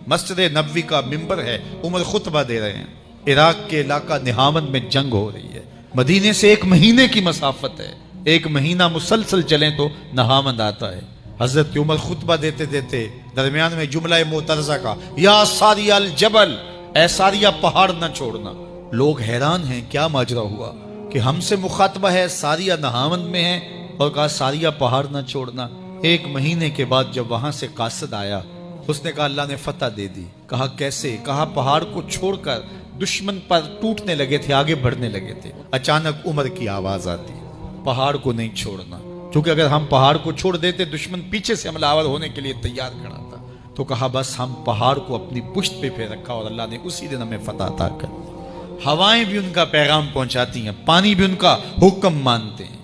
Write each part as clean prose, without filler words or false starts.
मस्जिद नबवी का मिंबर है, उमर खुतबा दे रहे हैं। इराक के इलाका निहामन में जंग हो रही है, मदीने से 1 महीने की मसाफत है, 1 महीना मुसलसल चले तो नहामंद आता है। हजरत उमर खुतबा देते देते दरमियान में जुमला मोतरजा का, या सारिया अल जबल, ऐ सारिया पहाड़ न छोड़ना। लोग हैरान हैं, क्या माजरा हुआ कि हमसे मुखातबा है, सारिया नहामंद में है और कहा सारिया पहाड़ न छोड़ना। 1 महीने के बाद जब वहां से कासिद आया, उसने कहा अल्लाह ने फतह दे दी। कहा कैसे? कहा पहाड़ को छोड़कर दुश्मन पर टूटने लगे थे, आगे बढ़ने लगे थे। अचानक उमर की आवाज आती, पहाड़ को नहीं छोड़ना, क्योंकि अगर हम पहाड़ को छोड़ देते दुश्मन पीछे से हमलावर होने के लिए तैयार खड़ा था। तो कहा बस हम पहाड़ को अपनी पुश्त पे फेर रखा और अल्लाह ने उसी दिन हमें फतह अता कर। हवाएं भी उनका पैगाम पहुंचाती हैं, पानी भी उनका हुक्म मानते हैं।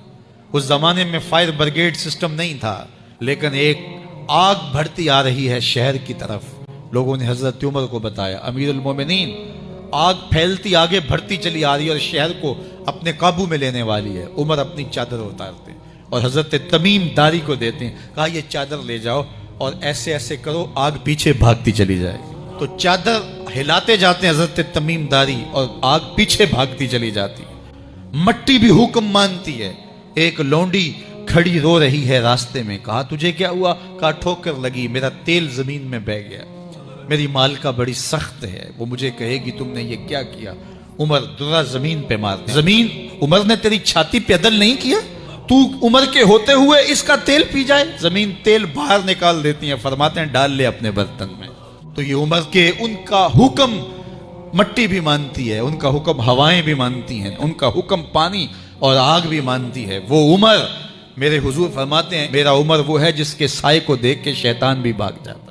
उस जमाने में फायर ब्रिगेड सिस्टम नहीं था, लेकिन एक आग भरती आ रही है शहर की तरफ। लोगों ने हजरत उमर को बताया, अमीरुल मोमिनीन, आग फैलती आगे बढ़ती चली आ रही है और शहर को अपने काबू में लेने वाली है। उमर अपनी चादर उतारते और हजरत तमीम दारी को देते हैं। कहा ये चादर ले जाओ और ऐसे ऐसे करो, आग पीछे भागती चली जाएगी। तो चादर हिलाते जाते हैं हजरत तमीम दारी और आग पीछे भागती चली जाती। मट्टी भी हुक्म मानती है। एक लौंडी खड़ी रो रही है रास्ते में। कहा तुझे क्या हुआ? कहा ठोकर लगी, मेरा तेल जमीन में बह गया, मेरी मालिका बड़ी सख्त है, वो मुझे कहेगी तुमने ये क्या किया। उमर दुर्रा जमीन पे मारते। जमीन, उमर ने तेरी छाती पे अदल नहीं किया, तू उमर के होते हुए इसका तेल पी जाए। जमीन तेल बाहर निकाल देती है, फरमाते हैं डाल ले अपने बर्तन में। तो ये उमर के, उनका हुक्म मट्टी भी मानती है, उनका हुक्म हवाएं भी मानती हैं, उनका हुक्म पानी और आग भी मानती है। वो उमर, मेरे हुजूर फरमाते हैं, मेरा उमर वो है जिसके साए को देख के शैतान भी भाग जाता है।